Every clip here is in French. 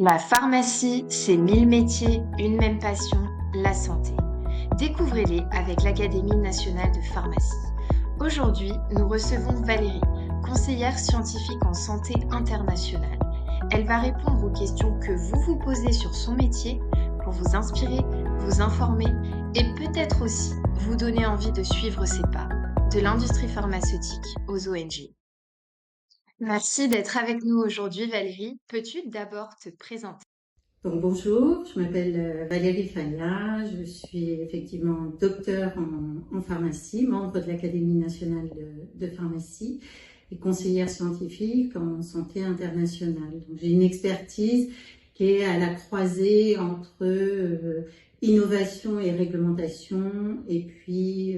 La pharmacie, c'est 1000 métiers, une même passion, la santé. Découvrez-les avec l'Académie nationale de pharmacie. Aujourd'hui, nous recevons Valérie, conseillère scientifique en santé internationale. Elle va répondre aux questions que vous vous posez sur son métier pour vous inspirer, vous informer et peut-être aussi vous donner envie de suivre ses pas, de l'industrie pharmaceutique aux ONG. Merci d'être avec nous aujourd'hui, Valérie. Peux-tu d'abord te présenter? Donc bonjour, je m'appelle Valérie Faya, je suis effectivement docteure en pharmacie, membre de l'Académie nationale de pharmacie et conseillère scientifique en santé internationale. Donc j'ai une expertise qui est à la croisée entre innovation et réglementation et puis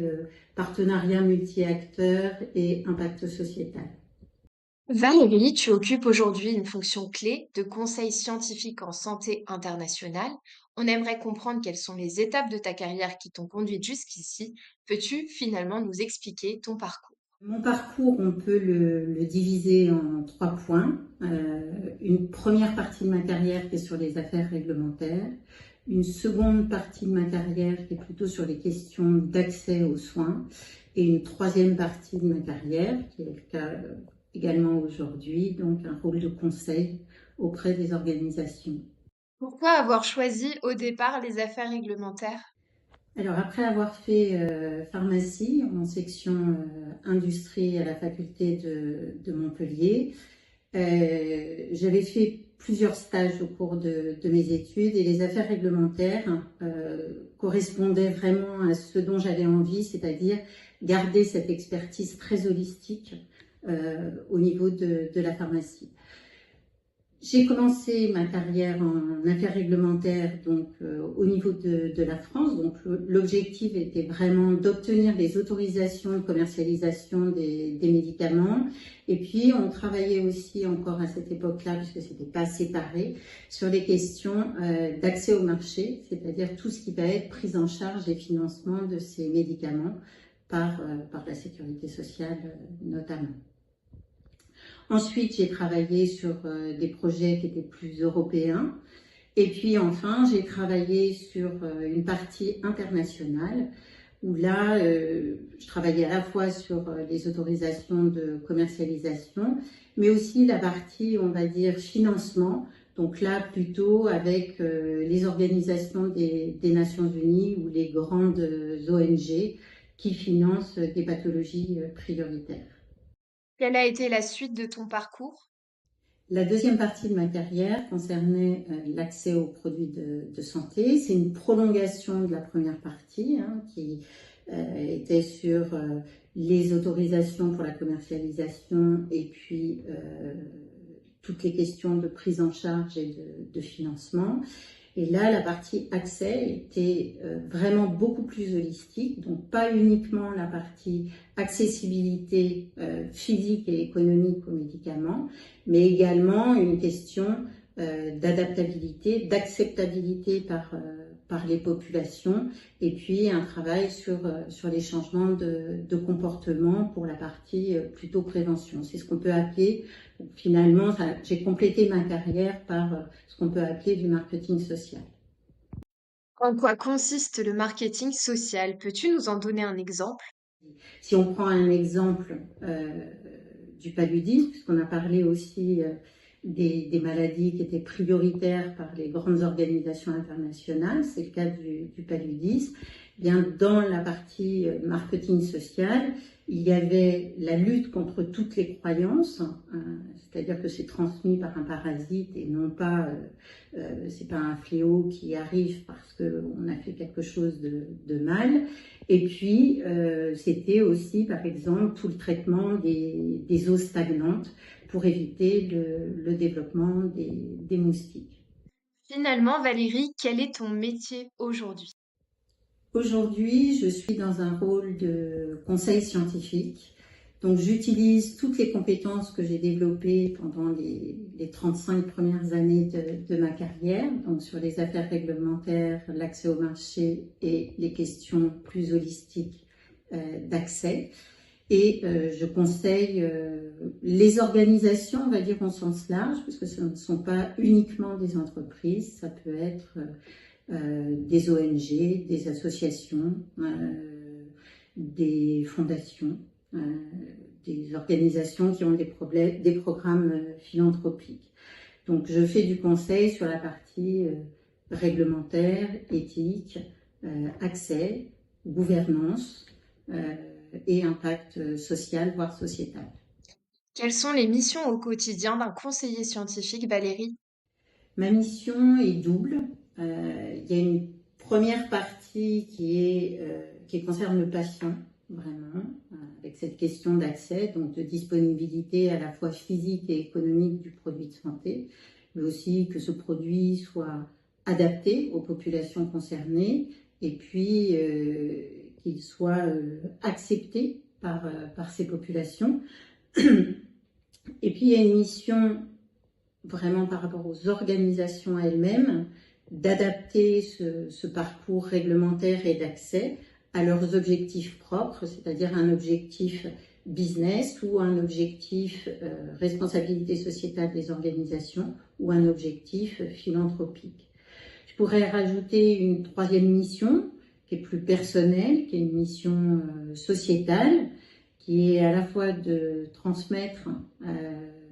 partenariat multi-acteurs et impact sociétal. Valérie, tu occupes aujourd'hui une fonction clé de conseil scientifique en santé internationale. On aimerait comprendre quelles sont les étapes de ta carrière qui t'ont conduite jusqu'ici. Peux-tu finalement nous expliquer ton parcours? Mon parcours, on peut le diviser en 3 points. Une première partie de ma carrière qui est sur les affaires réglementaires, une seconde partie de ma carrière qui est plutôt sur les questions d'accès aux soins, et une troisième partie de ma carrière, qui est le cas également aujourd'hui, donc un rôle de conseil auprès des organisations. Pourquoi avoir choisi au départ les affaires réglementaires? Alors après avoir fait pharmacie en section industrie à la faculté de Montpellier, j'avais fait plusieurs stages au cours de mes études et les affaires réglementaires correspondaient vraiment à ce dont j'avais envie, c'est-à-dire garder cette expertise très holistique au niveau de la pharmacie. J'ai commencé ma carrière en affaires réglementaires donc au niveau de la France. Donc l'objectif était vraiment d'obtenir les autorisations de commercialisation des médicaments. Et puis on travaillait aussi encore à cette époque-là, puisque c'était pas séparé, sur les questions d'accès au marché, c'est-à-dire tout ce qui va être prise en charge des financements de ces médicaments par la sécurité sociale notamment. Ensuite, j'ai travaillé sur des projets qui étaient plus européens. Et puis enfin, j'ai travaillé sur une partie internationale où là, je travaillais à la fois sur les autorisations de commercialisation, mais aussi la partie, on va dire, financement. Donc là, plutôt avec les organisations des Nations Unies ou les grandes ONG qui financent des pathologies prioritaires. Quelle a été la suite de ton parcours? La deuxième partie de ma carrière concernait l'accès aux produits de santé. C'est une prolongation de la première partie qui était sur les autorisations pour la commercialisation et puis toutes les questions de prise en charge et de financement. Et là, la partie accès était vraiment beaucoup plus holistique, donc pas uniquement la partie accessibilité physique et économique aux médicaments, mais également une question d'adaptabilité, d'acceptabilité par les populations, et puis un travail sur les changements de comportement pour la partie plutôt prévention. C'est ce qu'on peut appeler, finalement, j'ai complété ma carrière par ce qu'on peut appeler du marketing social. En quoi consiste le marketing social? Peux-tu nous en donner un exemple? Si on prend un exemple du paludisme, puisqu'on a parlé aussi des maladies qui étaient prioritaires par les grandes organisations internationales, c'est le cas du paludisme. Bien, dans la partie marketing social, il y avait la lutte contre toutes les croyances, c'est-à-dire que c'est transmis par un parasite et non pas, c'est pas un fléau qui arrive parce qu'on a fait quelque chose de mal. Et puis, c'était aussi, par exemple, tout le traitement des eaux stagnantes pour éviter le développement des moustiques. Finalement, Valérie, quel est ton métier aujourd'hui? Aujourd'hui, je suis dans un rôle de conseil scientifique. Donc, j'utilise toutes les compétences que j'ai développées pendant les 35 premières années de ma carrière, donc sur les affaires réglementaires, l'accès au marché et les questions plus holistiques d'accès. Et je conseille les organisations, on va dire en sens large, parce que ce ne sont pas uniquement des entreprises, ça peut être des ONG, des associations, des fondations, des organisations qui ont des programmes philanthropiques. Donc je fais du conseil sur la partie réglementaire, éthique, accès, gouvernance et impact social, voire sociétal. Quelles sont les missions au quotidien d'un conseiller scientifique, Valérie? Ma mission est double. Il y a une première partie qui concerne le patient, vraiment, avec cette question d'accès, donc de disponibilité à la fois physique et économique du produit de santé, mais aussi que ce produit soit adapté aux populations concernées et puis qu'il soit accepté par ces populations. Et puis il y a une mission vraiment par rapport aux organisations elles-mêmes, d'adapter ce parcours réglementaire et d'accès à leurs objectifs propres, c'est-à-dire un objectif business ou un objectif responsabilité sociétale des organisations ou un objectif philanthropique. Je pourrais rajouter une troisième mission qui est plus personnelle, qui est une mission sociétale, qui est à la fois de transmettre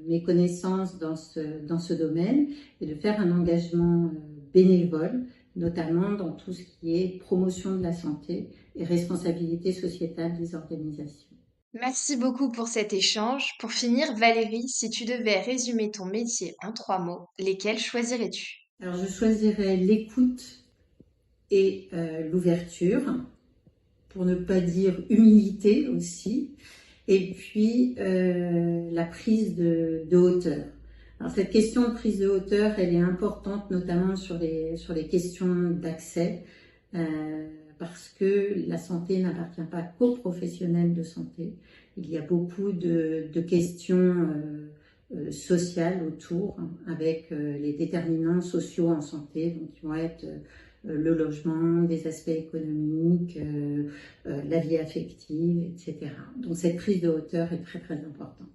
mes connaissances dans ce domaine et de faire un engagement bénévole, notamment dans tout ce qui est promotion de la santé et responsabilité sociétale des organisations. Merci beaucoup pour cet échange. Pour finir, Valérie, si tu devais résumer ton métier en 3 mots, lesquels choisirais-tu? Alors je choisirais l'écoute et l'ouverture, pour ne pas dire humilité aussi, et puis la prise de hauteur. Alors cette question de prise de hauteur, elle est importante notamment sur les questions d'accès, parce que la santé n'appartient pas qu'aux professionnels de santé. Il y a beaucoup de questions sociales autour, avec les déterminants sociaux en santé, donc qui vont être le logement, des aspects économiques, la vie affective, etc. Donc cette prise de hauteur est très très importante.